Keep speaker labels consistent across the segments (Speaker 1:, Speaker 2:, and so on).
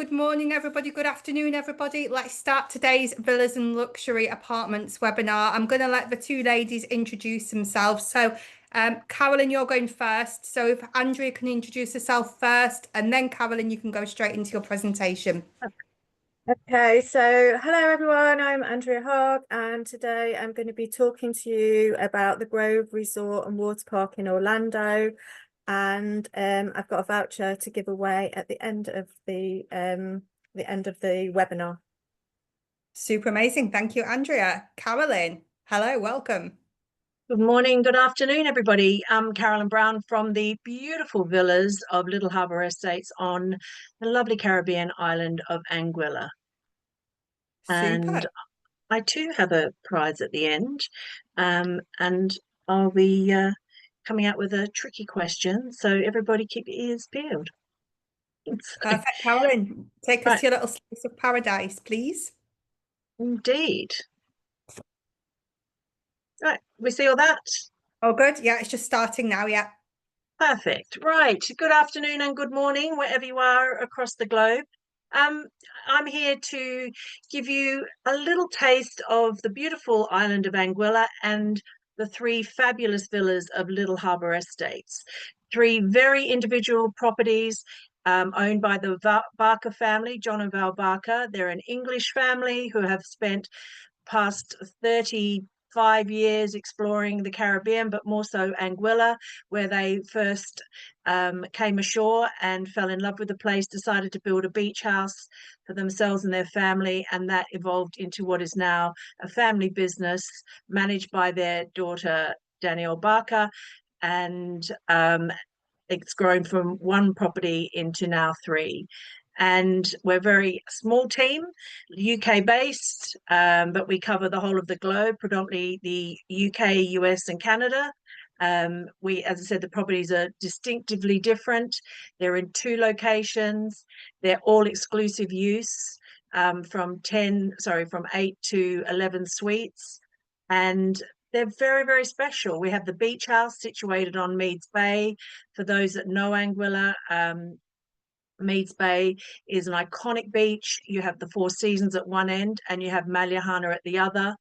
Speaker 1: good morning, everybody. Good afternoon, everybody. Let's start today's Villas and Luxury Apartments webinar. I'm going to let the two ladies introduce themselves. So, Carolyn, you're going first. So if Andrea can introduce herself first, and then Carolyn, you can go straight into your presentation.
Speaker 2: Okay, so hello everyone, I'm Andrea Hogg, and today I'm going to be talking to you about the Grove Resort and Waterpark in Orlando. And I've got a voucher to give away at the end of the webinar.
Speaker 1: Super amazing. Thank you, Andrea. Carolyn, hello, welcome.
Speaker 3: Good morning, good afternoon, everybody. I'm Carolyn Brown from the beautiful villas of Little Harbour Estates on the lovely Caribbean island of Anguilla.
Speaker 1: Super.
Speaker 3: And I too have a prize at the end, and I'll be coming out with a tricky question, so everybody keep your ears peeled.
Speaker 1: Perfect. Carolyn, take us
Speaker 3: Right.
Speaker 1: to your little slice of paradise, please.
Speaker 3: Indeed. Right, we see all that?
Speaker 1: Oh, good. Yeah, it's just starting now. Yeah.
Speaker 3: Perfect. Right. Good afternoon and good morning, wherever you are across the globe. I'm here to give you a little taste of the beautiful island of Anguilla and the three fabulous villas of Little Harbour Estates. Three very individual properties owned by the Barker family, John and Val Barker. They're an English family who have spent past 35 years exploring the Caribbean, but more so Anguilla, where they first came ashore and fell in love with the place, decided to build a beach house for themselves and their family, and that evolved into what is now a family business managed by their daughter, Danielle Barker, and it's grown from one property into now three. And we're a very small team, UK based, but we cover the whole of the globe, predominantly the UK, US, and Canada. As I said, the properties are distinctively different. They're in two locations. They're all exclusive use, from 8 to 11 suites. And they're very, very special. We have the beach house situated on Meads Bay. For those that know Anguilla, Meads Bay is an iconic beach. You have the Four Seasons at one end and you have Malyahana at the other.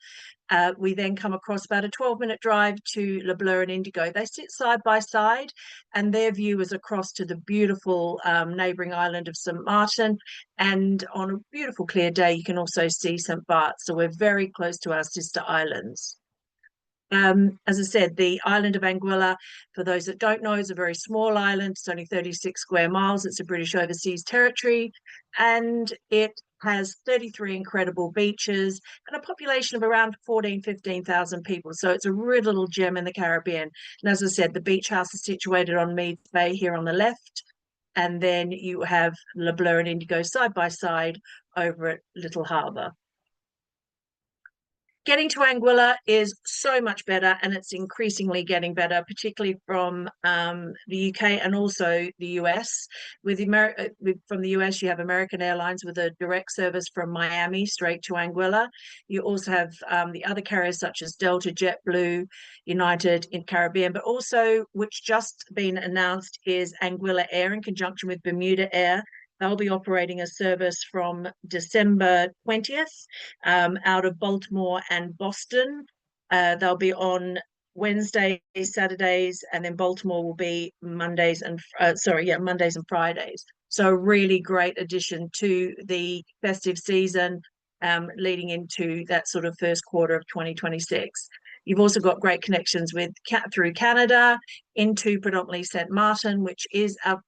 Speaker 3: We then come across about a 12-minute drive to Le Bleu and Indigo. They sit side by side and their view is across to the beautiful neighbouring island of St Martin. And on a beautiful clear day, you can also see St Bart's. So we're very close to our sister islands. As I said, the island of Anguilla, for those that don't know, is a very small island. It's only 36 square miles. It's a British overseas territory, and it has 33 incredible beaches and a population of around 15,000 people. So it's a real little gem in the Caribbean. And as I said, the beach house is situated on Meads Bay here on the left, and then you have Le Bleu and Indigo side by side over at Little Harbour. Getting to Anguilla is so much better, and it's increasingly getting better, particularly from the UK and also the US. From the US, you have American Airlines with a direct service from Miami straight to Anguilla. You also have the other carriers such as Delta, JetBlue, United in Caribbean, but also, which just been announced, is Anguilla Air in conjunction with Bermuda Air. They'll be operating a service from December 20th out of Baltimore and Boston. They'll be on Wednesdays, Saturdays, and then Baltimore will be Mondays and Fridays. So a really great addition to the festive season, leading into that sort of first quarter of 2026. You've also got great connections through Canada into predominantly St Martin, which is our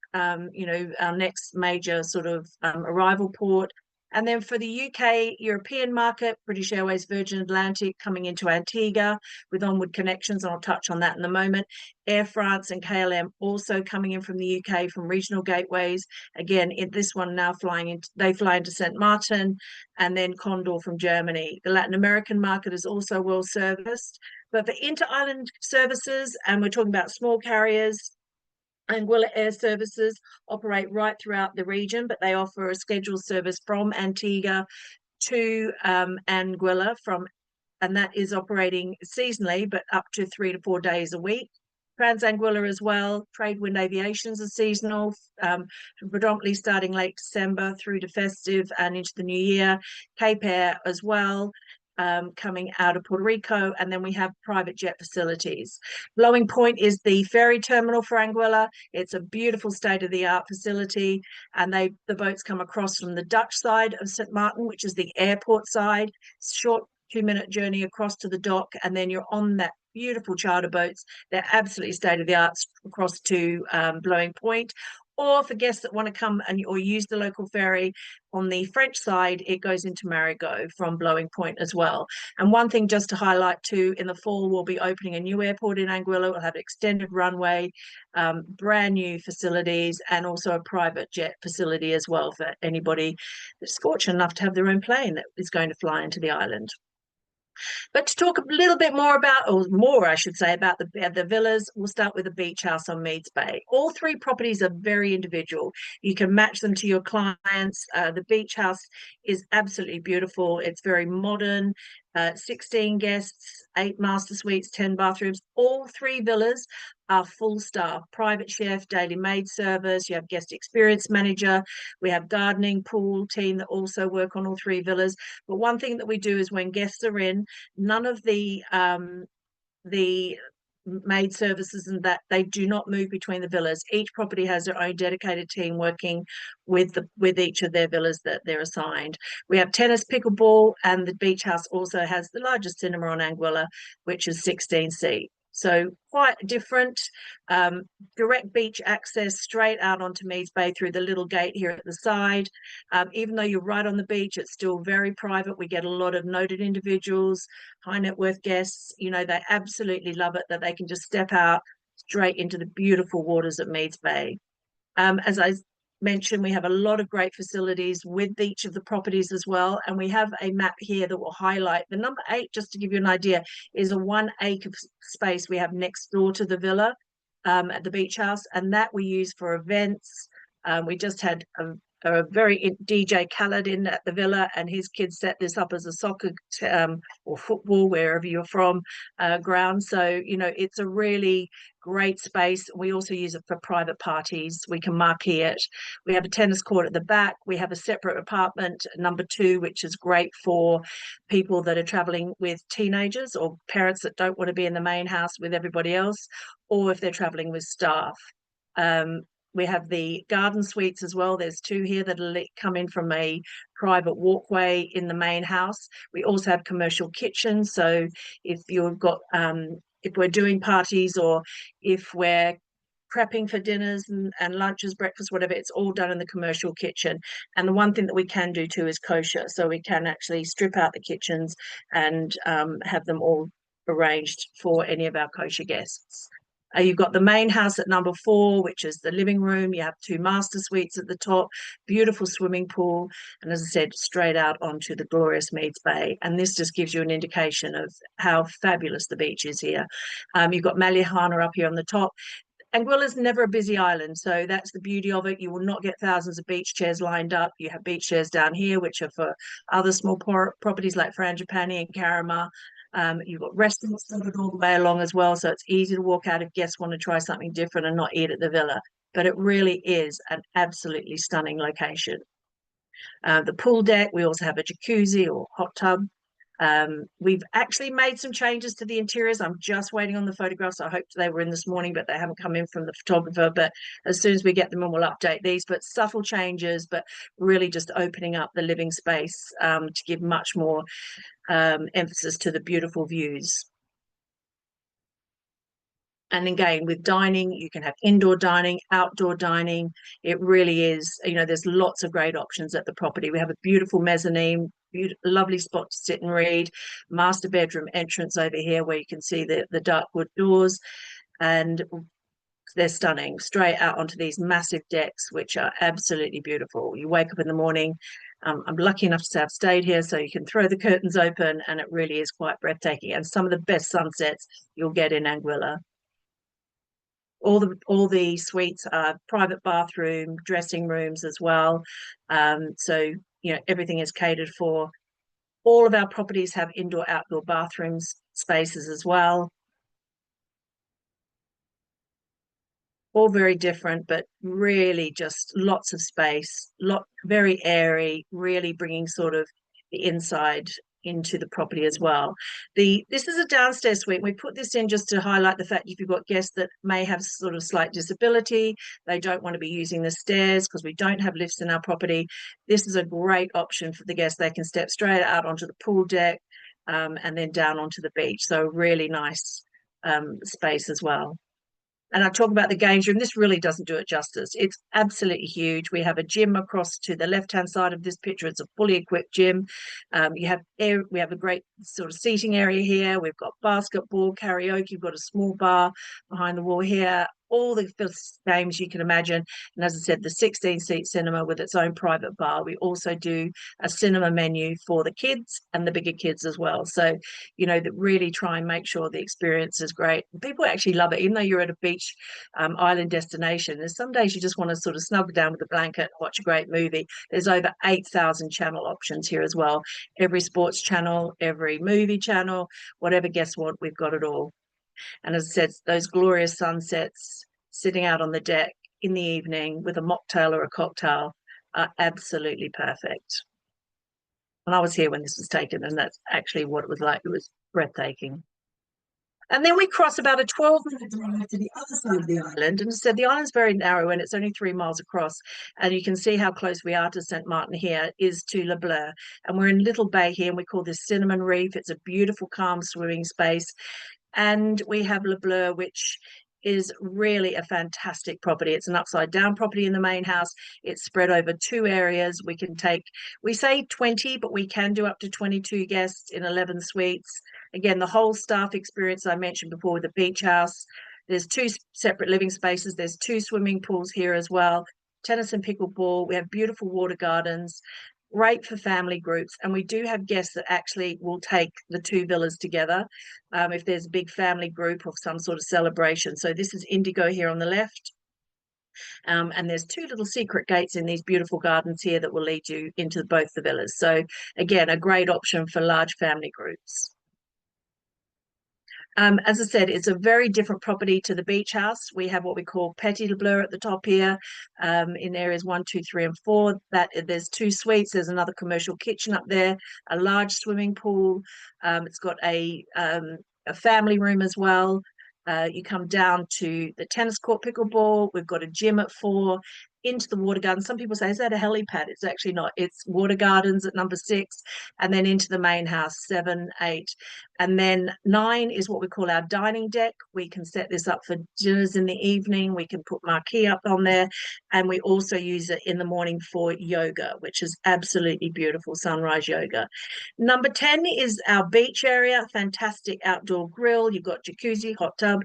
Speaker 3: next major sort of arrival port. And then for the UK European market, British Airways Virgin Atlantic coming into Antigua with onward connections, and I'll touch on that in a moment. Air France and KLM also coming in from the UK from regional gateways. Again, this one now they fly into St Martin, and then Condor from Germany. The Latin American market is also well serviced. But for inter-island services, and we're talking about small carriers, Anguilla Air Services operate right throughout the region, but they offer a scheduled service from Antigua to Anguilla and that is operating seasonally, but up to 3 to 4 days a week. Trans-Anguilla as well. Trade wind aviations are seasonal, predominantly starting late December through to festive and into the new year. Cape Air as well, coming out of Puerto Rico, and then we have private jet facilities. Blowing Point is the ferry terminal for Anguilla. It's a beautiful state-of-the-art facility, and the boats come across from the Dutch side of St. Martin, which is the airport side. Short 2-minute journey across to the dock, and then you're on that beautiful charter boats. They're absolutely state-of-the-art across to Blowing Point. Or for guests that want to come or use the local ferry on the French side, it goes into Marigot from Blowing Point as well. And one thing just to highlight too, in the fall, we'll be opening a new airport in Anguilla. We'll have an extended runway, brand new facilities, and also a private jet facility as well for anybody that's fortunate enough to have their own plane that is going to fly into the island. But to talk a little bit more about, or more, I should say, about the villas, we'll start with the beach house on Meads Bay. All three properties are very individual. You can match them to your clients. The beach house is absolutely beautiful. It's very modern. 16 guests, 8 master suites, 10 bathrooms. All three villas are full staff, private chef, daily maid service. You have guest experience manager. We have gardening, pool team that also work on all three villas. But one thing that we do is when guests are in, none of the maid services and that, they do not move between the villas. Each property has their own dedicated team working with each of their villas that they're assigned. We have tennis, pickleball, and the beach house also has the largest cinema on Anguilla, which is 16 seat. So quite different. Direct beach access straight out onto Meads Bay through the little gate here at the side. Even though you're right on the beach, it's still very private. We get a lot of noted individuals, high net worth guests. You know, they absolutely love it that they can just step out straight into the beautiful waters at Meads Bay. As I mentioned, we have a lot of great facilities with each of the properties as well, and we have a map here that will highlight the number 8, just to give you an idea, is a 1 acre of space we have next door to the villa at the beach house, and that we use for events. We just had a very DJ Khaled in at the villa, and his kids set this up as a soccer or football, wherever you're from, ground. So, you know, it's a really great space. We also use it for private parties. We can marquee it. We have a tennis court at the back. We have a separate apartment, number 2, which is great for people that are traveling with teenagers or parents that don't want to be in the main house with everybody else, or if they're traveling with staff. We have the garden suites as well. There's 2 here that come in from a private walkway in the main house. We also have commercial kitchens. So if you've got, if we're doing parties or if we're prepping for dinners and lunches, breakfast, whatever, it's all done in the commercial kitchen. And the one thing that we can do too is kosher. So we can actually strip out the kitchens and have them all arranged for any of our kosher guests. You've got the main house at number 4, which is the living room. You have 2 master suites at the top, beautiful swimming pool, and as I said, straight out onto the glorious Meads Bay. And this just gives you an indication of how fabulous the beach is here. You've got Malihana up here on the top. Anguilla's never a busy island, so that's the beauty of it. You will not get thousands of beach chairs lined up. You have beach chairs down here, which are for other small properties like Frangipani and Karama. You've got restaurants dotted all the way along as well, so it's easy to walk out if guests want to try something different and not eat at the villa. But it really is an absolutely stunning location. The pool deck, we also have a jacuzzi or hot tub. We've actually made some changes to the interiors. I'm just waiting on the photographs. I hoped they were in this morning, but they haven't come in from the photographer. But as soon as we get them in, we'll update these. But subtle changes, but really just opening up the living space to give much more emphasis to the beautiful views. And again, with dining, you can have indoor dining, outdoor dining. It really is, you know, there's lots of great options at the property. We have a beautiful mezzanine, lovely spot to sit and read, master bedroom entrance over here where you can see the dark wood doors, and they're stunning, straight out onto these massive decks, which are absolutely beautiful. You wake up in the morning. I'm lucky enough to have stayed here, so you can throw the curtains open, and it really is quite breathtaking. And some of the best sunsets you'll get in Anguilla. All the suites are private bathroom, dressing rooms as well. So, you know, everything is catered for. All of our properties have indoor, outdoor bathrooms spaces as well. all very different, but really just lots of space, very airy, really bringing sort of the inside into the property as well. This is a downstairs suite. We put this in just to highlight the fact if you've got guests that may have sort of slight disability, they don't want to be using the stairs because we don't have lifts in our property. This is a great option for the guests. They can step straight out onto the pool deck and then down onto the beach. So really nice space as well. And I talk about the games room. This really doesn't do it justice. It's absolutely huge. We have a gym across to the left-hand side of this picture. It's a fully equipped gym. We have a great sort of seating area here. We've got basketball, karaoke. We've got a small bar behind the wall here. All the games you can imagine. And as I said, the 16-seat cinema with its own private bar. We also do a cinema menu for the kids and the bigger kids as well. So, you know, that really try and make sure the experience is great. People actually love it, even though you're at a beach island destination. There's some days you just want to sort of snuggle down with a blanket and watch a great movie. There's over 8,000 channel options here as well. Every sports channel, every movie channel, whatever guests want, we've got it all. And as I said, those glorious sunsets, sitting out on the deck in the evening with a mocktail or a cocktail are absolutely perfect. And I was here when this was taken, and that's actually what it was like. It was breathtaking. And then we cross about a 12-minute drive to the other side of the island. And as I said, the island's very narrow and it's only 3 miles across. And you can see how close we are to St. Martin here is to Le Bleu. And we're in Little Bay here, and we call this Cinnamon Reef. It's a beautiful, calm swimming space. And we have Le Bleu, which is really a fantastic property. It's an upside down property in the main house. It's spread over 2 areas. We say 20, but we can do up to 22 guests in 11 suites. Again, the whole staff experience I mentioned before with the beach house. There's 2 separate living spaces. There's 2 swimming pools here as well. Tennis and pickleball. We have beautiful water gardens. Great for family groups, and we do have guests that actually will take the 2 villas together if there's a big family group of some sort of celebration. So this is Indigo here on the left, and there's 2 little secret gates in these beautiful gardens here that will lead you into both the villas. So again, a great option for large family groups. As I said, it's a very different property to the beach house. We have what we call Petit Le Bleu at the top here, in areas 1, 2, 3, and 4. There's 2 suites. There's another commercial kitchen up there, a large swimming pool. It's got a family room as well. You come down to the tennis court pickleball. We've got a gym at 4. Into the water garden. Some people say, is that a helipad? It's actually not. It's water gardens at number 6, and then into the main house, 7, 8. And then 9 is what we call our dining deck. We can set this up for dinners in the evening. We can put marquee up on there. And we also use it in the morning for yoga, which is absolutely beautiful, sunrise yoga. Number 10 is our beach area, fantastic outdoor grill. You've got jacuzzi, hot tub.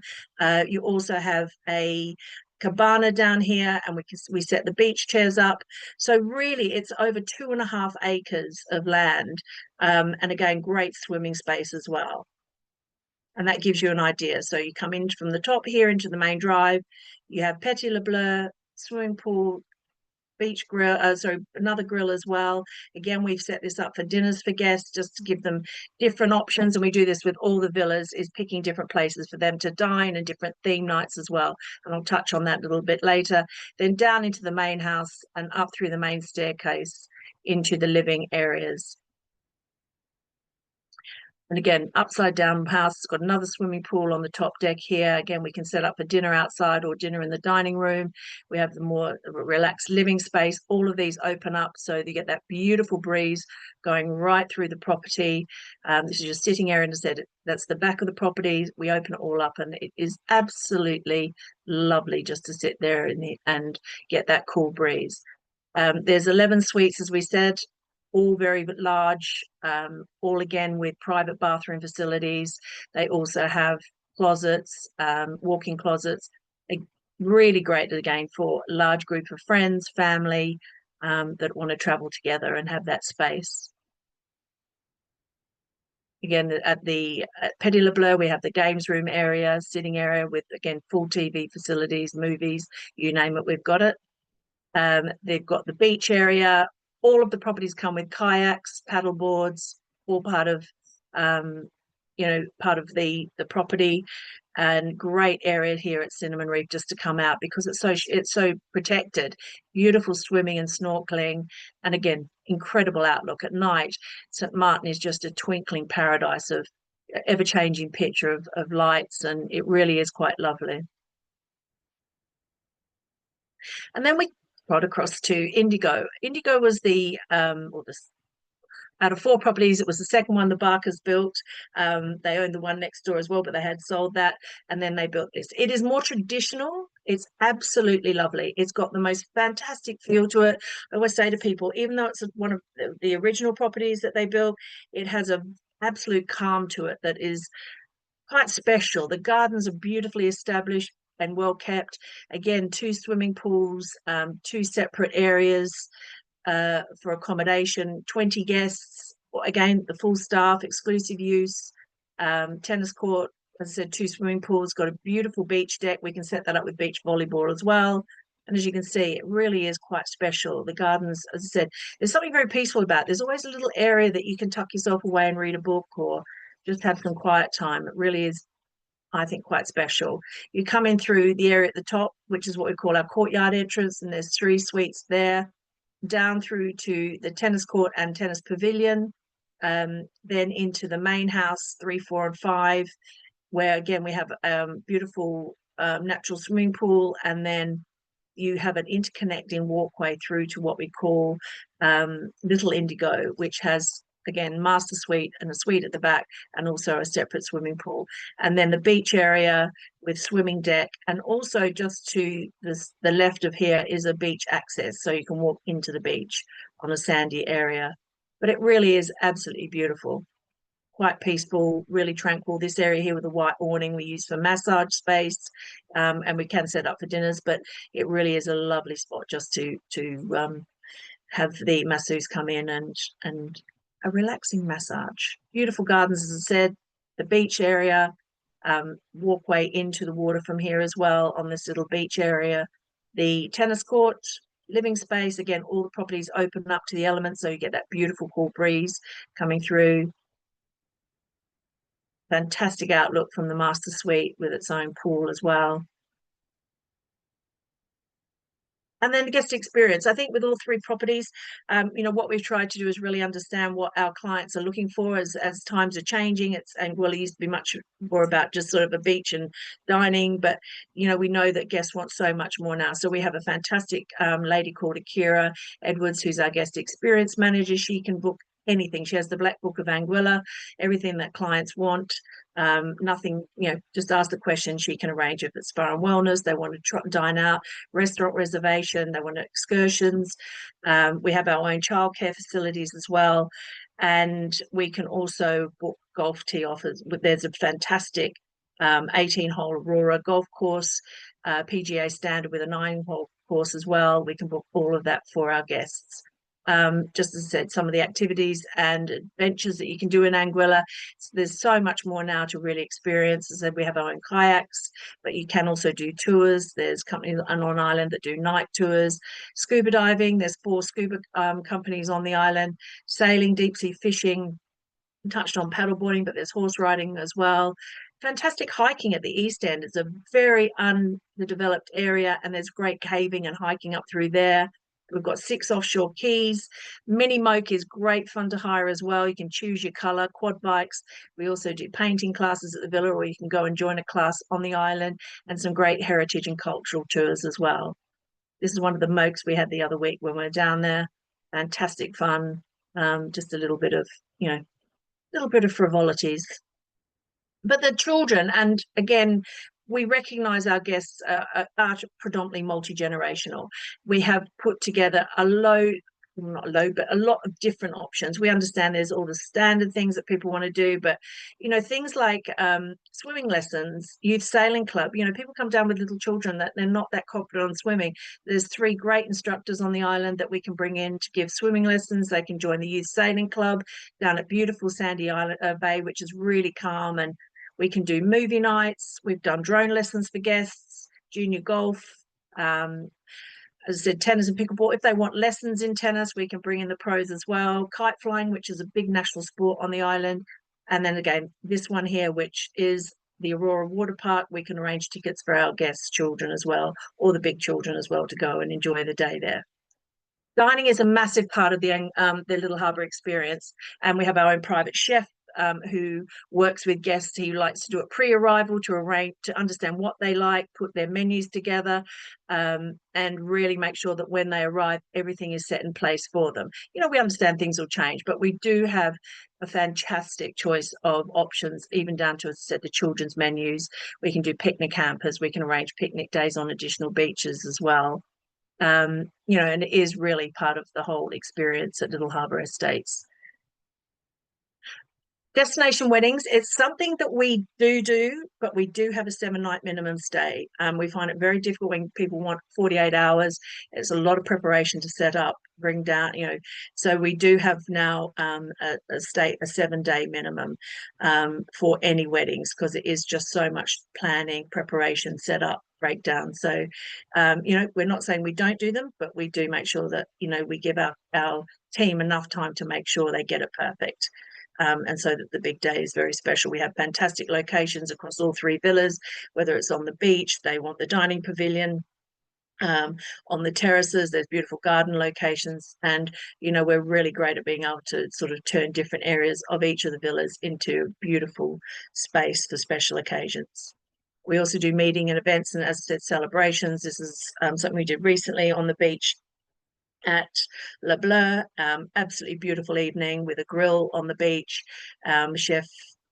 Speaker 3: You also have a cabana down here, and we set the beach chairs up. So really it's over 2.5 acres of land, and again, great swimming space as well. And that gives you an idea. So you come in from the top here into the main drive. You have Petit Le Bleu, swimming pool, beach grill, another grill as well. Again, we've set this up for dinners for guests, just to give them different options. And we do this with all the villas, is picking different places for them to dine and different theme nights as well. And I'll touch on that a little bit later. Then down into the main house and up through the main staircase into the living areas. And again, upside down house, it's got another swimming pool on the top deck here. Again, we can set up for dinner outside or dinner in the dining room. We have the more relaxed living space. All of these open up so you get that beautiful breeze going right through the property. This is your sitting area, and as I said, that's the back of the property. We open it all up, and it is absolutely lovely just to sit there and get that cool breeze. There's 11 suites, as we said, all very large, all again with private bathroom facilities. They also have closets, walk-in closets. Really great again for a large group of friends, family, that want to travel together and have that space. Again, at Petit Le Bleu, we have the games room area, sitting area with, again, full TV facilities, movies, you name it, we've got it. They've got the beach area. All of the properties come with kayaks, paddle boards, all part of part of the property, and great area here at Cinnamon Reef just to come out because it's so protected. Beautiful swimming and snorkeling, and again, incredible outlook at night. St Martin is just a twinkling paradise of ever-changing picture of lights, and it really is quite lovely. And then we got across to Indigo. Indigo was out of 4 properties, it was the second one the Barkers built. They owned the one next door as well, but they had sold that, and then they built this. It is more traditional. It's absolutely lovely. It's got the most fantastic feel to it. I always say to people, even though it's one of the original properties that they built, it has an absolute calm to it that is quite special. The gardens are beautifully established and well kept. Again, 2 swimming pools, 2 separate areas for accommodation, 20 guests, again, the full staff, exclusive use, tennis court, as I said, 2 swimming pools, got a beautiful beach deck. We can set that up with beach volleyball as well. And as you can see, it really is quite special. The gardens, as I said, there's something very peaceful about it. There's always a little area that you can tuck yourself away and read a book or just have some quiet time. It really is, I think, quite special. You come in through the area at the top, which is what we call our courtyard entrance, and there's 3 suites there, down through to the tennis court and tennis pavilion, then into the main house 3, 4, and 5, where again we have beautiful natural swimming pool, and then you have an interconnecting walkway through to what we call Little Indigo, which has again master suite and a suite at the back, and also a separate swimming pool, and then the beach area with swimming deck, and also just to the left of here is a beach access, so you can walk into the beach on a sandy area. But it really is absolutely beautiful, quite peaceful, really tranquil. This area here with the white awning we use for massage space, and we can set up for dinners, but it really is a lovely spot just to have the masseuse come in and a relaxing massage. Beautiful gardens, as I said, the beach area, walkway into the water from here as well on this little beach area, the tennis court, living space. Again, all the properties open up to the elements, so you get that beautiful cool breeze coming through. Fantastic outlook from the master suite with its own pool as well. And then the guest experience. I think with all 3 properties, what we've tried to do is really understand what our clients are looking for as times are changing. Anguilla used to be much more about just sort of a beach and dining, but we know that guests want so much more now. So we have a fantastic lady called Akira Edwards, who's our guest experience manager. She can book anything. She has the black book of Anguilla, everything that clients want. Nothing, just ask the question, she can arrange. If it's spa and wellness, they want to dine out, restaurant reservation, they want excursions. We have our own childcare facilities as well, and we can also book golf tee offers. There's a fantastic 18-hole Aurora golf course, PGA standard with a 9-hole course as well. We can book all of that for our guests. Just as I said, some of the activities and adventures that you can do in Anguilla. So there's so much more now to really experience. As I said, we have our own kayaks, but you can also do tours. There's companies on island that do night tours. Scuba diving, there's 4 scuba companies on the island. Sailing, deep sea fishing, touched on paddleboarding, but there's horse riding as well. Fantastic hiking at the East End. It's a very underdeveloped area, and there's great caving and hiking up through there. We've got 6 offshore quays. Mini moke is great fun to hire as well. You can choose your color. Quad bikes. We also do painting classes at the villa, or you can go and join a class on the island, and some great heritage and cultural tours as well. This is one of the mokes we had the other week when we were down there. Fantastic fun. Just a little bit of, frivolities. But the children, and again, we recognise our guests are predominantly multi-generational. We have put together a lot of different options. We understand there's all the standard things that people want to do, but things like swimming lessons, youth sailing club. People come down with little children that they're not that confident on swimming. There's 3 great instructors on the island that we can bring in to give swimming lessons. They can join the youth sailing club down at beautiful Sandy Island Bay, which is really calm, and we can do movie nights. We've done drone lessons for guests, junior golf, as I said, tennis and pickleball. If they want lessons in tennis, we can bring in the pros as well. Kite flying, which is a big national sport on the island. And then again, this one here, which is the Aurora Waterpark, we can arrange tickets for our guests' children as well, or the big children as well, to go and enjoy the day there. Dining is a massive part of the Little Harbour experience, and we have our own private chef who works with guests. He likes to do it pre-arrival to arrange to understand what they like, put their menus together, and really make sure that when they arrive, everything is set in place for them. You know, we understand things will change, but we do have a fantastic choice of options, even down to, as I said, the children's menus. We can do picnic hampers. We can arrange picnic days on additional beaches as well. You know, and it is really part of the whole experience at Little Harbour Estates. Destination weddings, it's something that we do, but we do have a 7-night minimum stay. We find it very difficult when people want 48 hours. It's a lot of preparation to set up, bring down, you know. So we do have now a 7-day minimum for any weddings, because it is just so much planning, preparation, setup, breakdown. So, you know, we're not saying we don't do them, but we do make sure that, you know, we give our team enough time to make sure they get it perfect. And so that the big day is very special. We have fantastic locations across all 3 villas, whether it's on the beach, they want the dining pavilion, on the terraces, there's beautiful garden locations. And, you know, we're really great at being able to sort of turn different areas of each of the villas into beautiful space for special occasions. We also do meeting and events, and as I said, celebrations. This is something we did recently on the beach at Le Bleu. Absolutely beautiful evening with a grill on the beach. Chef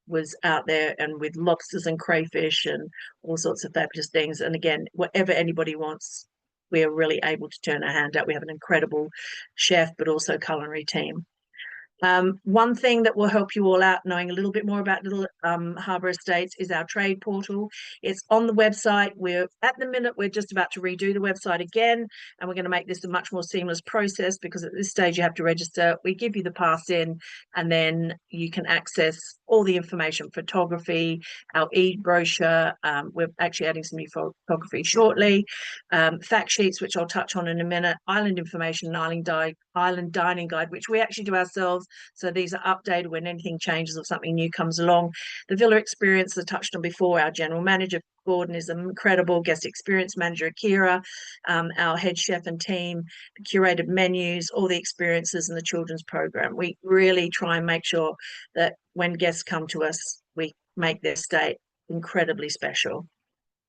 Speaker 3: was out there and with lobsters and crayfish and all sorts of fabulous things. And again, whatever anybody wants, we are really able to turn our hand out. We have an incredible chef, but also culinary team. One thing that will help you all out knowing a little bit more about Little Harbour Estates is our trade portal. It's on the website. We're at the minute, we're just about to redo the website again, and we're going to make this a much more seamless process, because at this stage you have to register. We give you the pass in, and then you can access all the information, photography, our e-brochure. We're actually adding some new photography shortly, fact sheets, which I'll touch on in a minute, island information, island dining guide, which we actually do ourselves. So these are updated when anything changes or something new comes along. The villa experience I touched on before. Our general manager, Gordon, is an incredible. Guest experience manager, Akira, our head chef and team, the curated menus, all the experiences, and the children's program. We really try and make sure that when guests come to us, we make their stay incredibly special.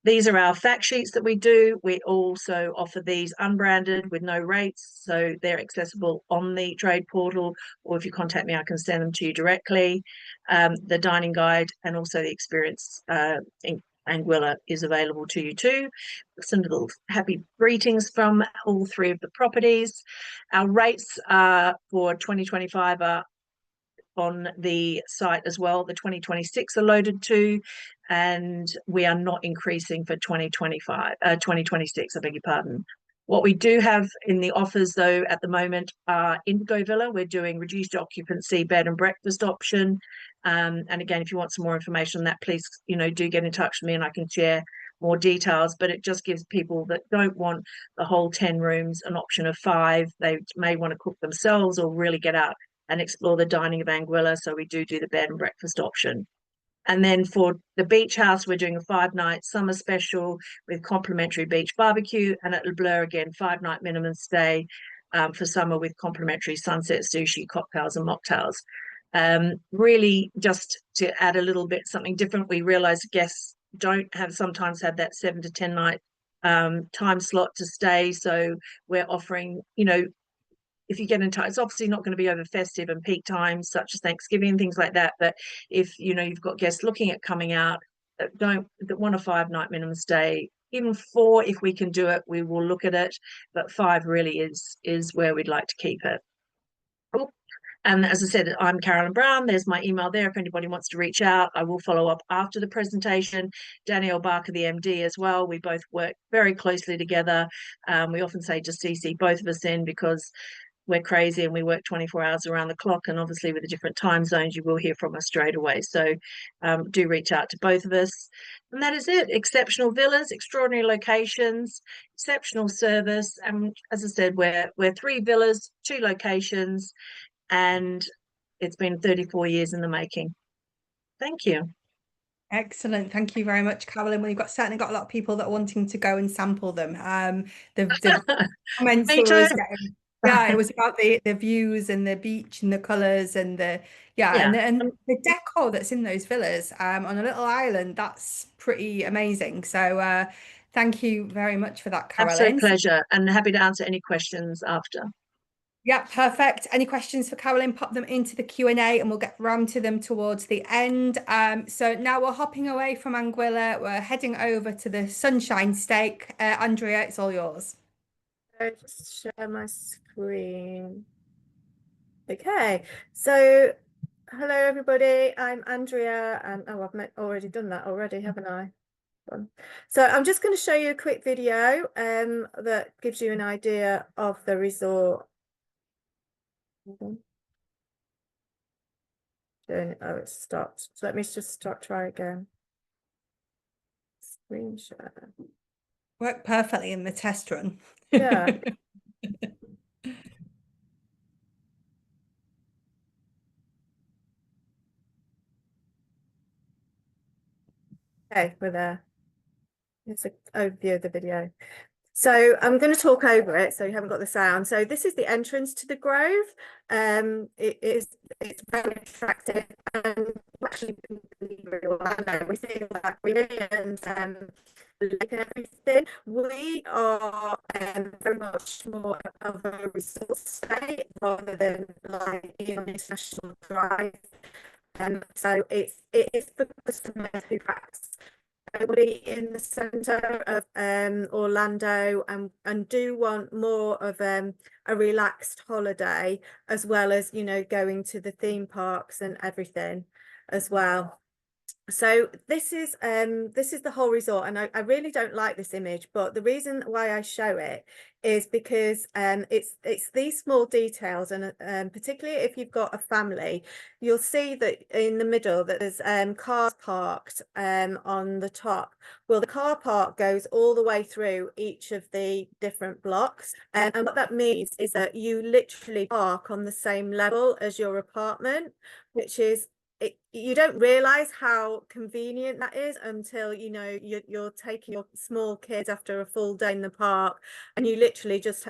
Speaker 3: These are our fact sheets that we do. We also offer these unbranded with no rates, so they're accessible on the trade portal, or if you contact me, I can send them to you directly. The dining guide and also the experience in Anguilla is available to you too. Some little happy greetings from all 3 of the properties. Our rates for 2025 are on the site as well. The 2026 are loaded too, and we are not increasing for 2026, I beg your pardon. What we do have in the offers though at the moment are Indigo Villa. We're doing reduced occupancy bed and breakfast option. And again, if you want some more information on that, please, you know, do get in touch with me and I can share more details. But it just gives people that don't want the whole 10 rooms an option of 5. They may want to cook themselves or really get out and explore the dining of Anguilla. So we do the bed and breakfast option. And then for the beach house, we're doing a 5-night summer special with complimentary beach barbecue. And at Le Bleu, again, 5-night minimum stay for summer with complimentary sunset sushi, cocktails and mocktails. Really just to add a little bit something different, we realize guests don't sometimes have that 7 to 10 night time slot to stay. So we're offering, you know, if you get in touch, it's obviously not going to be over festive and peak times such as Thanksgiving and things like that. But if, you know, you've got guests looking at coming out that want a 5-night minimum stay, even 4, if we can do it, we will look at it. But 5 really is where we'd like to keep it. Cool. And as I said, I'm Carolyn Brown. There's my email there if anybody wants to reach out. I will follow up after the presentation. Danielle Barker, the MD, as well. We both work very closely together. We often say just CC both of us in because we're crazy and we work 24 hours around the clock, and obviously with the different time zones you will hear from us straight away. So do reach out to both of us. And that is it. Exceptional villas, extraordinary locations, exceptional service. And as I said, we're 3 villas, 2 locations, and it's been 34 years in the making. Thank you.
Speaker 1: Excellent. Thank you very much, Carolyn. Well, you've certainly got a lot of people that are wanting to go and sample them. The comments
Speaker 3: Me
Speaker 1: were
Speaker 3: too.
Speaker 1: always getting, yeah, it was about the views and the beach and the colours and
Speaker 3: Yeah,
Speaker 1: and the decor that's in those villas on a little island. That's pretty amazing. So thank you very much for that,
Speaker 3: absolute
Speaker 1: Carolyn.
Speaker 3: pleasure, and happy to answer any questions after.
Speaker 1: Yeah, perfect. Any questions for Carolyn, pop them into the Q&A and we'll get round to them towards the end. So now we're hopping away from Anguilla. We're heading over to the Sunshine Steak. Andrea, it's all yours.
Speaker 2: So just share my screen. Okay, so hello everybody, I'm Andrea, and oh, I've already done that already, haven't I? So I'm just going to show you a quick video that gives you an idea of the resort. Oh, it stopped. So let me just try again. Screen share.
Speaker 1: Worked perfectly in the test run.
Speaker 2: Yeah. Okay, we're there. It's an overview of the video. So I'm going to talk over it so you haven't got the sound. So this is the entrance to the Grove. It's very attractive, and actually we see that really, and lake and everything. We are very much more of a resort state rather than like on international drive. So it is for customers who perhaps everybody in the centre of Orlando and do want more of a relaxed holiday, as well as, you know, going to the theme parks and everything as well. So this is the whole resort, and I really don't like this image, but the reason why I show it is because it's these small details, and particularly if you've got a family, you'll see that in the middle that there's cars parked on the top. Well, the car park goes all the way through each of the different blocks, and what that means is that you literally park on the same level as your apartment, which is you don't realize how convenient that is until, you know, you're taking your small kids after a full day in the park, and you literally just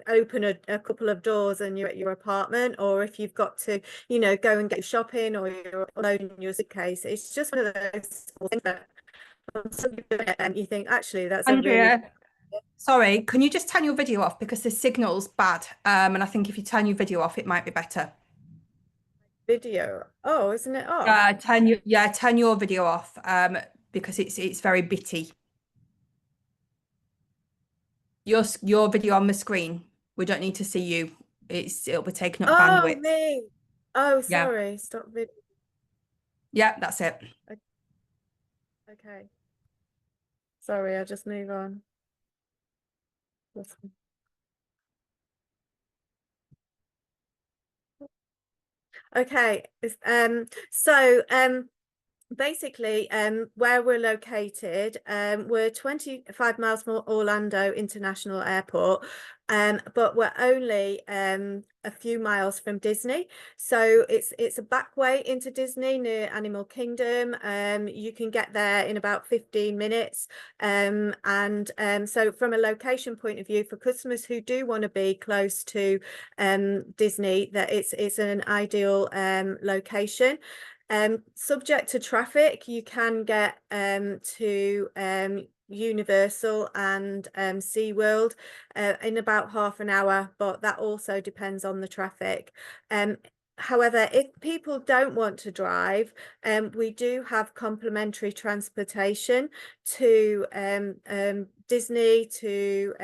Speaker 2: open a couple of doors and you're at your apartment. Or if you've got to, you know, go and get shopping, or you're loading your suitcase, it's just one of those things that you think, actually, that's a really
Speaker 1: Andrea, sorry, can you just turn your video off because the signal's bad? And I think if you turn your video off, it might be better.
Speaker 2: video. Oh, isn't it off?
Speaker 1: Turn your video off because it's very bitty. Your video on the screen. We don't need to see you. It'll be taking up
Speaker 2: Oh,
Speaker 1: bandwidth.
Speaker 2: me. Oh,
Speaker 1: Yeah.
Speaker 2: sorry. Stop video.
Speaker 1: Yeah, that's it.
Speaker 2: Okay. Sorry, I'll just move on. Okay. So basically, where we're located, we're 25 miles from Orlando International Airport, but we're only a few miles from Disney. So it's a back way into Disney near Animal Kingdom. You can get there in about 15 minutes. So from a location point of view, for customers who do want to be close to Disney, that it's an ideal location. Subject to traffic, you can get to Universal and SeaWorld in about half an hour, but that also depends on the traffic. However, if people don't want to drive, we do have complimentary transportation to Disney, to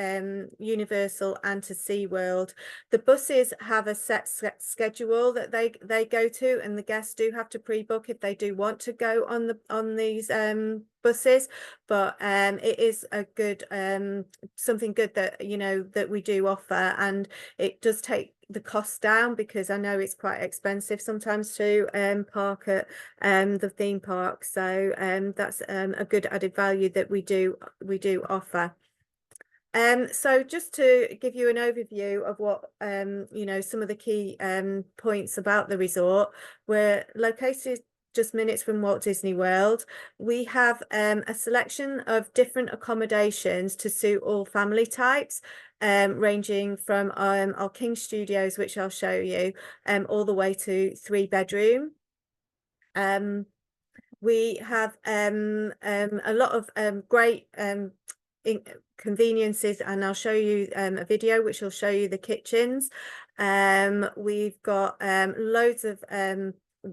Speaker 2: Universal, and to SeaWorld. The buses have a set schedule that they go to, and the guests do have to pre-book if they do want to go on these buses. But it is a good something good that, you know, that we do offer, and it does take the cost down, because I know it's quite expensive sometimes to park at the theme park. So that's a good added value that we do offer. So just to give you an overview of what you know, some of the key points about the resort, we're located just minutes from Walt Disney World. We have a selection of different accommodations to suit all family types, ranging from our King Studios, which I'll show you, all the way to 3-bedroom. We have a lot of great conveniences, and I'll show you a video which will show you the kitchens. We've got loads of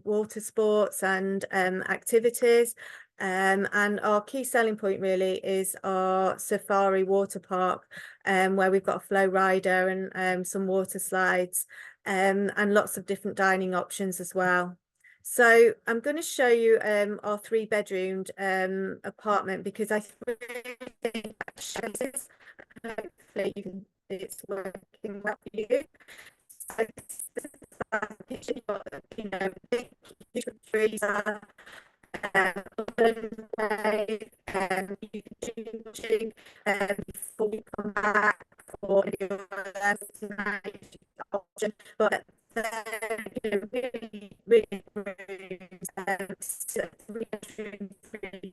Speaker 2: water sports and activities, and our key selling point really is our safari water park, where we've got a flow rider and some water slides, and lots of different dining options as well. So I'm going to show you our 3-bedroomed apartment, because I really think that shows this. Hopefully it's working well for you. So this is the picture. You've got, you know, big freezer, open way, you can do before you come back for your option, but you know, really, really rooms, 3 bedroom, 3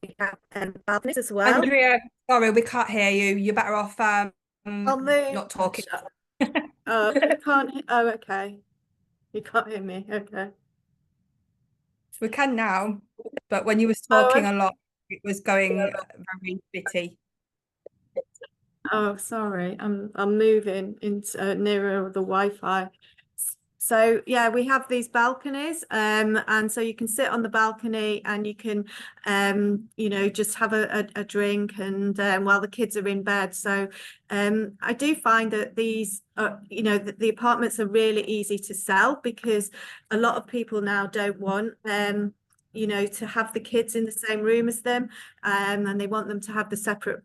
Speaker 2: we have balconies as well.
Speaker 1: Andrea, sorry, we can't hear you. You're better off
Speaker 2: I'll move.
Speaker 1: not talking.
Speaker 2: Oh, you can't. Oh, okay. You can't hear me. Okay.
Speaker 1: We can now, but when you was
Speaker 2: Oh,
Speaker 1: talking a lot, it was going very bitty.
Speaker 2: Oh, sorry. I'm moving into nearer the Wi-Fi. So yeah, we have these balconies, and so you can sit on the balcony and you can, you know, just have a drink and while the kids are in bed. So I do find that these, you know, the apartments are really easy to sell, because a lot of people now don't want, you know, to have the kids in the same room as them, and they want them to have the separate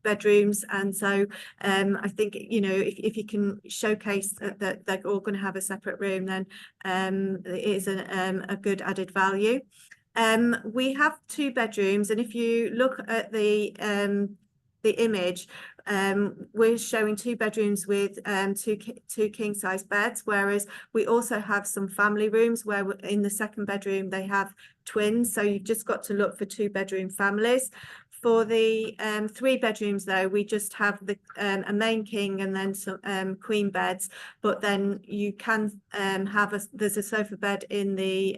Speaker 2: bedrooms. And so I think, you know, if you can showcase that they're all going to have a separate room, then it is a good added value. We have 2 bedrooms, and if you look at the image, we're showing 2 bedrooms with two king size beds, whereas we also have some family rooms where in the 2nd bedroom they have twins. So you've just got to look for 2-bedroom families. For the 3 bedrooms, though, we just have the a main king and then some queen beds. But then you can have there's a sofa bed in the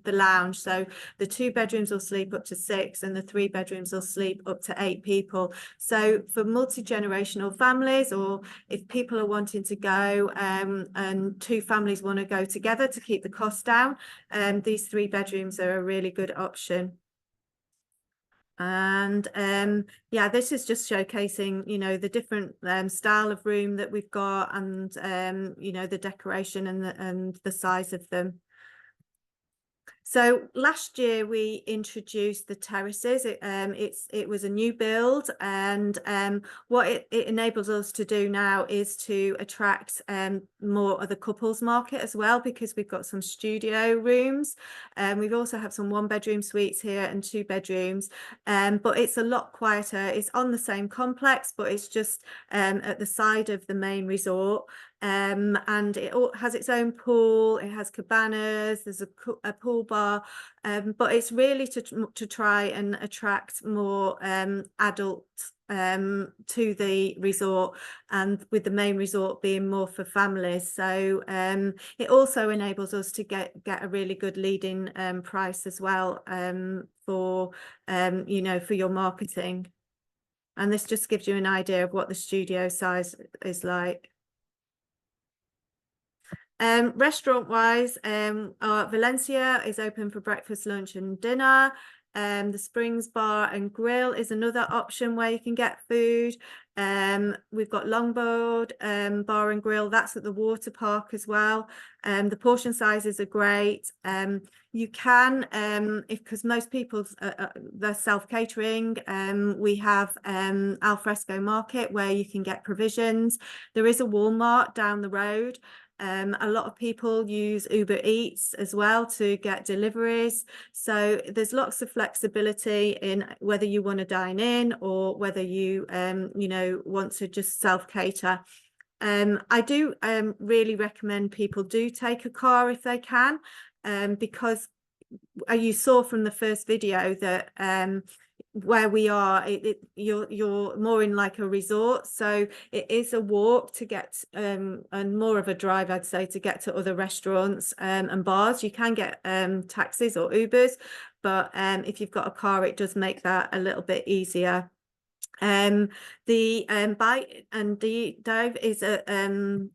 Speaker 2: lounge. So the 2 bedrooms will sleep up to 6, and the 3 bedrooms will sleep up to 8 people. So for multi-generational families, or if people are wanting to go and 2 families want to go together to keep the cost down, these 3 bedrooms are a really good option. And yeah, this is just showcasing, you know, the different style of room that we've got, and you know, the decoration and the size of them. So last year we introduced the terraces. It was a new build, and what it enables us to do now is to attract more of the couples market as well, because we've got some studio rooms, and we've also have some 1-bedroom suites here and 2 bedrooms, but it's a lot quieter. It's on the same complex, but it's just at the side of the main resort. And it all has its own pool, it has cabanas, there's a pool bar, but it's really to try and attract more adults to the resort, and with the main resort being more for families. So it also enables us to get a really good leading price as well, for you know, for your marketing. And this just gives you an idea of what the studio size is like. Restaurant wise, Valencia is open for breakfast, lunch and dinner. The Springs Bar and Grill is another option where you can get food. We've got Longboard Bar and Grill, that's at the Waterpark as well. The portion sizes are great. You can, because most people they're self-catering, we have Alfresco Market where you can get provisions. There is a Walmart down the road. A lot of people use Uber Eats as well to get deliveries. So there's lots of flexibility in whether you want to dine in or whether you, you know, want to just self-cater. I do really recommend people do take a car if they can, because you saw from the first video that where we are, you're more in like a resort, so it is a walk to get and more of a drive, I'd say, to get to other restaurants and bars. You can get taxis or Ubers, but if you've got a car, it does make that a little bit easier. The bite and the dive is the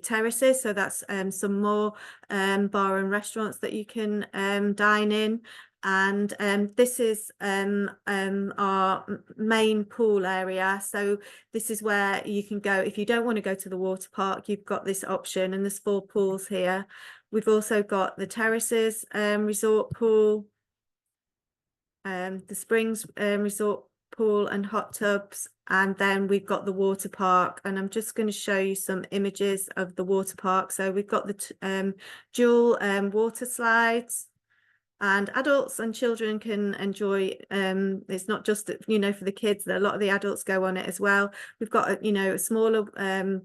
Speaker 2: terraces, so that's some more bar and restaurants that you can dine in. And this is our main pool area, so this is where you can go if you don't want to go to the water park. You've got this option, and there's 4 pools here. We've also got the terraces resort pool, the Springs resort pool and hot tubs, and then we've got the water park. And I'm just going to show you some images of the water park. So we've got the dual water slides, and adults and children can enjoy. It's not just, you know, for the kids, a lot of the adults go on it as well. We've got, you know, smaller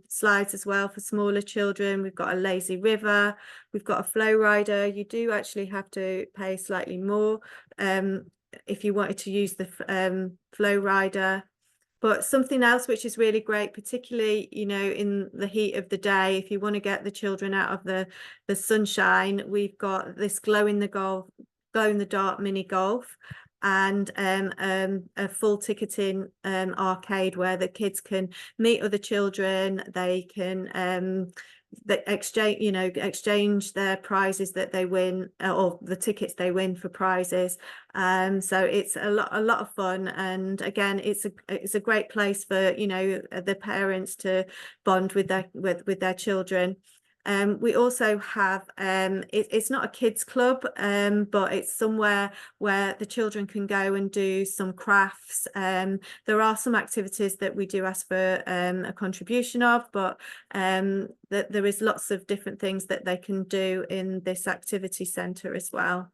Speaker 2: slides as well for smaller children. We've got a lazy river, we've got a flow rider. You do actually have to pay slightly more if you wanted to use the flow rider. But something else which is really great, particularly, you know, in the heat of the day, if you want to get the children out of the sunshine, we've got this glow in the dark mini golf, and a full ticketing arcade where the kids can meet other children. They can exchange their prizes that they win, or the tickets they win for prizes. So it's a lot of fun, and again, it's a great place for, you know, the parents to bond with their children. We also have it's not a kids club, but it's somewhere where the children can go and do some crafts. There are some activities that we do ask for a contribution of, but there is lots of different things that they can do in this activity centre as well.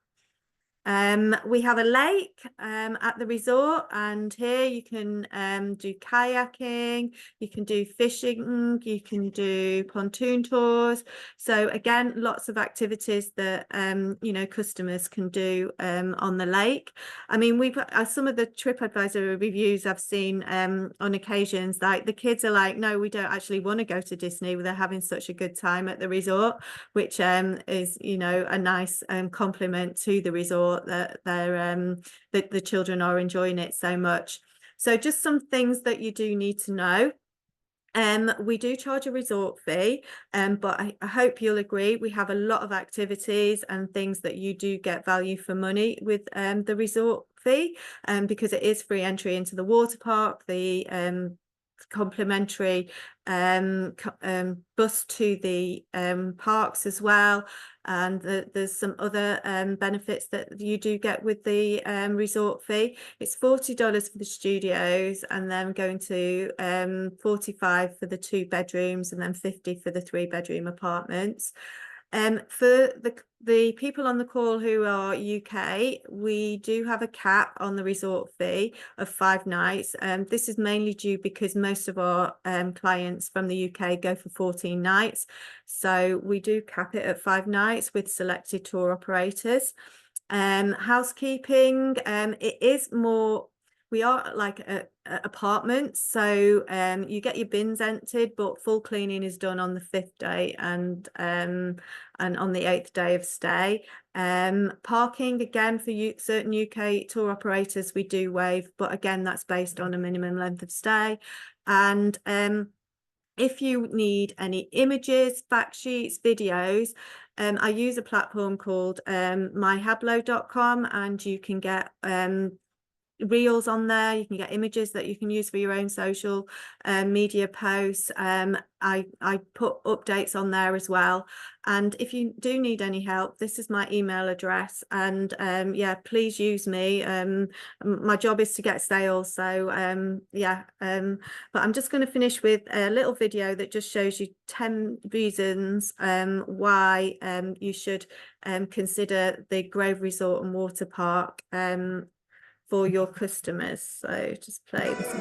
Speaker 2: We have a lake at the resort, and here you can do kayaking, you can do fishing, you can do pontoon tours. So again, lots of activities that you know, customers can do on the lake. I mean, we've some of the TripAdvisor reviews I've seen on occasions, like the kids are like, no, we don't actually want to go to Disney. They're having such a good time at the resort, which is, you know, a nice compliment to the resort, that the children are enjoying it so much. So just some things that you do need to know. We do charge a resort fee, but I hope you'll agree we have a lot of activities and things that you do get value for money with the resort fee, because it is free entry into the water park, the complimentary bus to the parks as well, and there's some other benefits that you do get with the resort fee. It's $40 for the studios, and then going to $45 for the 2 bedrooms, and then $50 for the 3-bedroom apartments. For the people on the call who are UK, we do have a cap on the resort fee of 5 nights. This is mainly due because most of our clients from the UK go for 14 nights. So we do cap it at 5 nights with selected tour operators. Housekeeping, it is more, we are like a apartments, so you get your bins emptied, but full cleaning is done on the 5th day and on the 8th day of stay. Parking, again, for certain UK tour operators we do waive, but again, that's based on a minimum length of stay. And if you need any images, fact sheets, videos, I use a platform called myhablo.com, and you can get reels on there. You can get images that you can use for your own social media posts. I put updates on there as well, and if you do need any help, this is my email address, and yeah, please use me. My job is to get sales, so yeah, but I'm just going to finish with a little video that just shows you 10 reasons why you should consider the Grove Resort and Water Park for your customers. So just play this.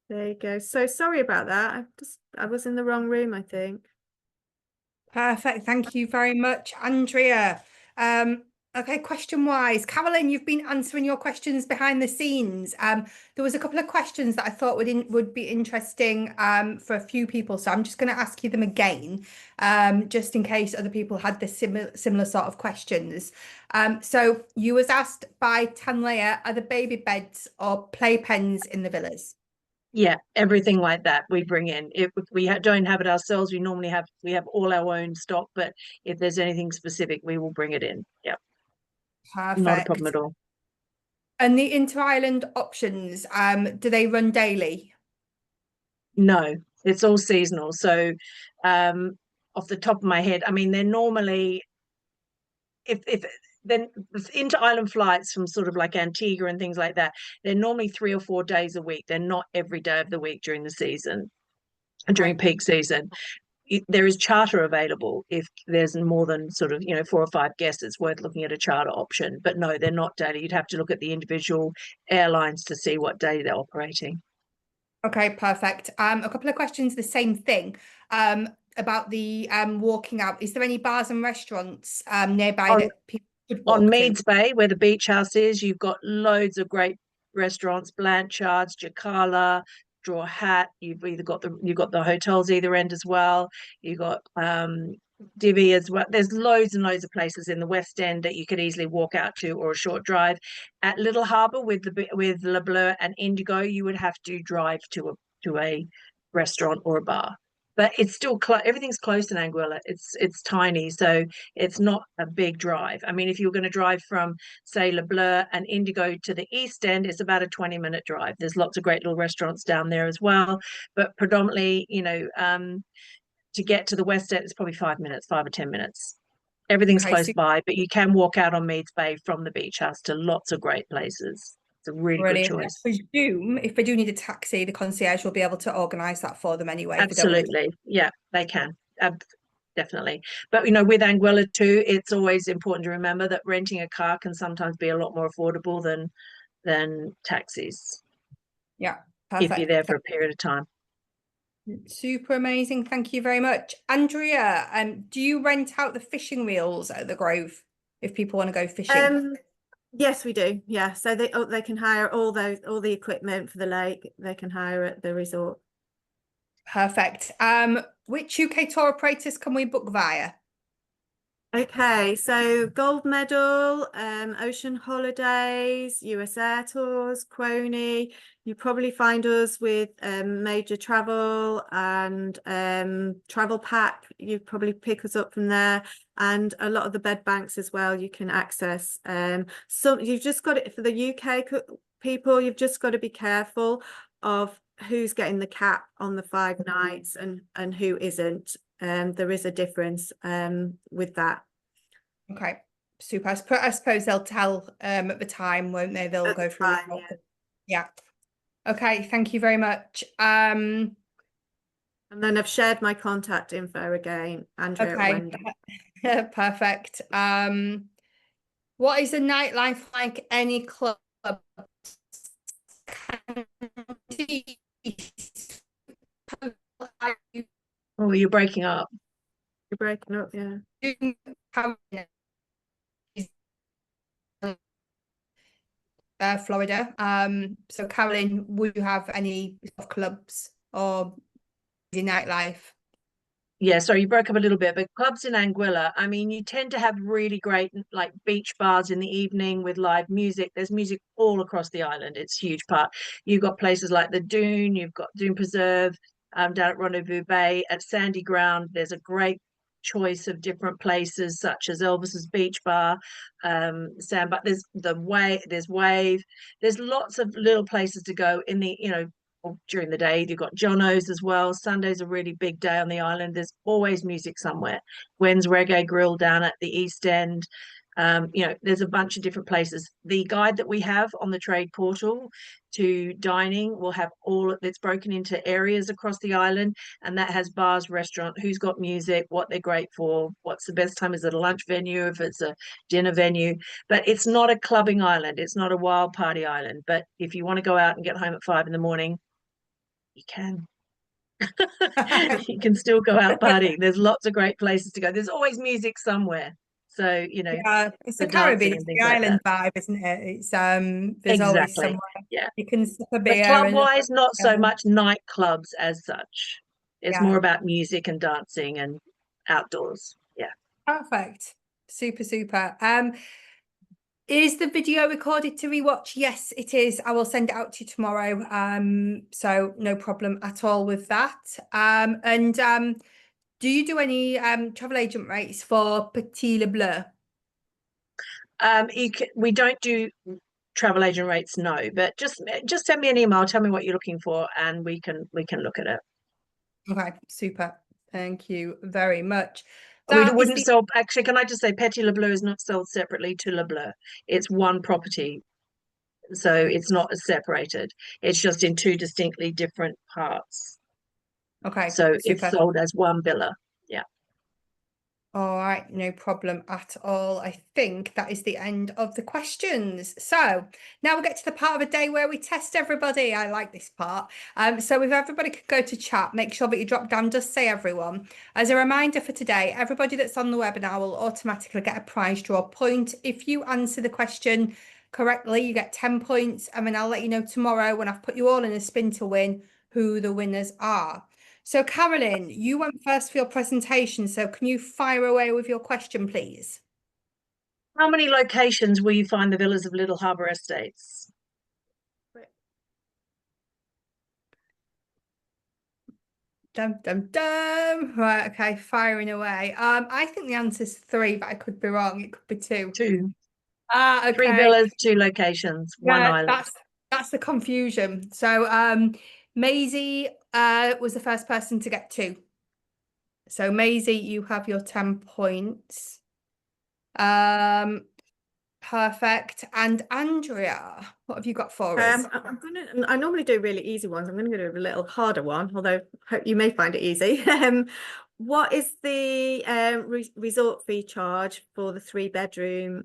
Speaker 2: There you go. So sorry about that. I was in the wrong room, I think.
Speaker 1: Perfect. Thank you very much, Andrea. Okay, question wise, Carolyn, you've been answering your questions behind the scenes. There was a couple of questions that I thought would be interesting for a few people, so I'm just going to ask you them again, just in case other people had this similar sort of questions. So you was asked by Tanlea, are the baby beds or playpens in the villas?
Speaker 3: Yeah, everything like that we bring in. If we don't have it ourselves, we have all our own stock, but if there's anything specific, we will bring it in. Yeah, not a problem
Speaker 1: Perfect.
Speaker 3: at all.
Speaker 1: And the inter-island options, do they run daily?
Speaker 3: No, it's all seasonal. So, off the top of my head, I mean, they're normally if then inter-island flights from sort of like Antigua and things like that, they're normally 3 or 4 days a week. They're not every day of the week during the season, during peak season. There is charter available if there's more than sort of 4 or 5 guests. It's worth looking at a charter option, but no, they're not daily. You'd have to look at the individual airlines to see what day they're operating.
Speaker 1: Okay, perfect. A couple of questions, the same thing. About the walking out. Is there any bars and restaurants nearby
Speaker 3: on
Speaker 1: that people could
Speaker 3: on
Speaker 1: walk to?
Speaker 3: Meads Bay, where the beach house is, you've got loads of great restaurants: Blanchard's, Jacala, Draw Hat. You've got the hotels either end as well. You've got Divi as well. There's loads and loads of places in the West End that you could easily walk out to, or a short drive. At Little Harbour with Le Bleu and Indigo, you would have to drive to a restaurant or a bar. But it's still everything's close in Anguilla. It's tiny, so it's not a big drive. I mean, if you're going to drive from, say, Le Bleu and Indigo to the East End, it's about a 20-minute drive. There's lots of great little restaurants down there as well, but predominantly, to get to the West End, it's probably 5 minutes, 5 or 10 minutes. Everything's
Speaker 1: Okay,
Speaker 3: close
Speaker 1: so
Speaker 3: by, but you can walk out on Meads Bay from the beach house to lots of great places. It's a really good
Speaker 1: brilliant. I
Speaker 3: choice.
Speaker 1: presume if they do need a taxi, the concierge will be able to organise that for them anyway, if they don't want to.
Speaker 3: Absolutely. Yeah, they can. Definitely. But with Anguilla too, it's always important to remember that renting a car can sometimes be a lot more affordable than taxis
Speaker 1: Yeah,
Speaker 3: if you're
Speaker 1: perfect.
Speaker 3: there for a period of time.
Speaker 1: Super amazing. Thank you very much. Andrea, do you rent out the fishing reels at the Grove if people want to go fishing?
Speaker 2: Yes, we do. Yeah, so they can hire all the equipment for the lake. They can hire at the resort.
Speaker 1: Perfect. Which UK tour operators can we book via?
Speaker 2: Okay, so gold medal, Ocean Holidays, US Air Tours, Crony. You probably find us with Major Travel and Travel Pack. You probably pick us up from there, and a lot of the bed banks as well. You can access. So you've just got it for the UK people. You've just got to be careful of who's getting the cap on the 5 nights and who isn't. There is a difference with that.
Speaker 1: Okay, super. I suppose they'll tell at the time, won't they? They'll go through. Yeah. Okay, thank you very much.
Speaker 2: And then I've shared my contact info again, Andrea
Speaker 1: Okay,
Speaker 2: Wendy.
Speaker 1: perfect. What is the nightlife like? Any club?
Speaker 3: Oh, you're breaking up.
Speaker 2: You're breaking up, yeah.
Speaker 1: Florida. So Carolyn, would you have any sort of clubs or busy nightlife?
Speaker 3: Yeah, sorry, you broke up a little bit, but clubs in Anguilla, I mean, you tend to have really great like beach bars in the evening with live music. There's music all across the island. It's a huge part. You've got places like the Dune, you've got Dune Preserve, down at Rendezvous Bay, at Sandy Ground. There's a great choice of different places, such as Elvis's Beach Bar, Sandbar. There's Wave. There's lots of little places to go in the, during the day. You've got Jono's as well. Sunday's a really big day on the island. There's always music somewhere. Gwen's Reggae Grill down at the East End. There's a bunch of different places. The guide that we have on the trade portal to dining will have all it's broken into areas across the island, and that has bars, restaurant, who's got music, what they're great for, what's the best time, is it a lunch venue, if it's a dinner venue. But it's not a clubbing island, it's not a wild party island. But if you want to go out and get home at 5 in the morning, you can. You can still go out partying. There's lots of great places to go. There's always music somewhere. So,
Speaker 1: Yeah, it's
Speaker 3: the
Speaker 1: the Caribbean,
Speaker 3: dancing
Speaker 1: it's
Speaker 3: and
Speaker 1: the
Speaker 3: things like
Speaker 1: island
Speaker 3: that.
Speaker 1: vibe, isn't it? It's there's always
Speaker 3: Exactly.
Speaker 1: somewhere
Speaker 3: Yeah.
Speaker 1: you can sip a
Speaker 3: But
Speaker 1: beer
Speaker 3: club
Speaker 1: and
Speaker 3: wise, not so
Speaker 1: um,
Speaker 3: much nightclubs as such. It's
Speaker 1: yeah,
Speaker 3: more about music and dancing and outdoors. Yeah.
Speaker 1: perfect. Super, super. Is the video recorded to rewatch? Yes, it is. I will send it out to you tomorrow. So no problem at all with that. And do you do any travel agent rates for Petit Le Bleu?
Speaker 3: We don't do travel agent rates, no, but just send me an email, tell me what you're looking for, and we can look at it.
Speaker 1: Okay, super. Thank you very much.
Speaker 3: We
Speaker 1: That is
Speaker 3: wouldn't
Speaker 1: the
Speaker 3: sell, actually, can I just say Petit Le Bleu is not sold separately to Le Bleu. It's one property, so it's not separated. It's just in two distinctly different parts.
Speaker 1: okay,
Speaker 3: So it's
Speaker 1: super.
Speaker 3: sold as one villa. Yeah.
Speaker 1: All right, no problem at all. I think that is the end of the questions. So now we'll get to the part of the day where we test everybody. I like this part. So if everybody could go to chat, make sure that you drop down, just say everyone. As a reminder for today, everybody that's on the webinar will automatically get a prize draw point. If you answer the question correctly, you get 10 points, and then I'll let you know tomorrow when I've put you all in a spin to win who the winners are. So Carolyn, you went first for your presentation, so can you fire away with your question, please?
Speaker 3: How many locations will you find the villas of Little Harbour Estates?
Speaker 1: Dum dum dum. Right, okay, firing away. I think the answer is 3, but I could be wrong. It could be 2.
Speaker 3: 2.
Speaker 1: Ah,
Speaker 3: 3
Speaker 1: okay.
Speaker 3: villas, 2 locations, 1
Speaker 1: Yeah,
Speaker 3: island.
Speaker 1: that's the confusion. So Maisie was the first person to get 2. So Maisie, you have your 10 points. Perfect. And Andrea, what have you got for us?
Speaker 2: I normally do really easy ones. I'm gonna do a little harder one, although you may find it easy. What is the resort fee charge for the 3-bedroom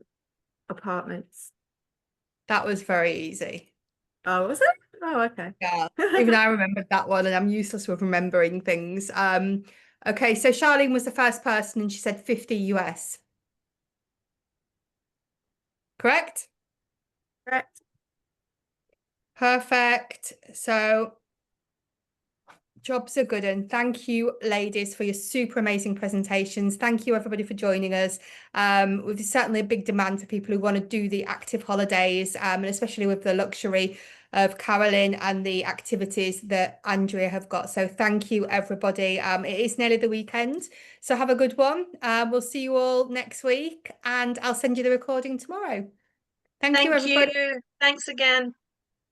Speaker 2: apartments?
Speaker 1: That was very easy.
Speaker 2: Oh, was it? Oh, okay.
Speaker 1: Yeah, even I remembered that one, and I'm useless with remembering things. Okay, so Charlene was the first person, and she said 50 US. Correct?
Speaker 2: Correct.
Speaker 1: Perfect. So jobs are good, and thank you, ladies, for your super amazing presentations. Thank you, everybody, for joining us. We've certainly a big demand for people who want to do the active holidays, and especially with the luxury of Carolyn and the activities that Andrea have got. So thank you, everybody. It is nearly the weekend, so have a good one. We'll see you all next week, and I'll send you the recording tomorrow. Thank you,
Speaker 3: Thank
Speaker 1: everybody.
Speaker 3: you. Thanks again.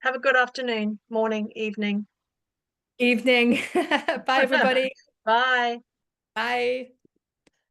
Speaker 3: Have a good afternoon, morning, evening.
Speaker 1: Evening. Bye, everybody.
Speaker 3: Bye.
Speaker 1: Bye.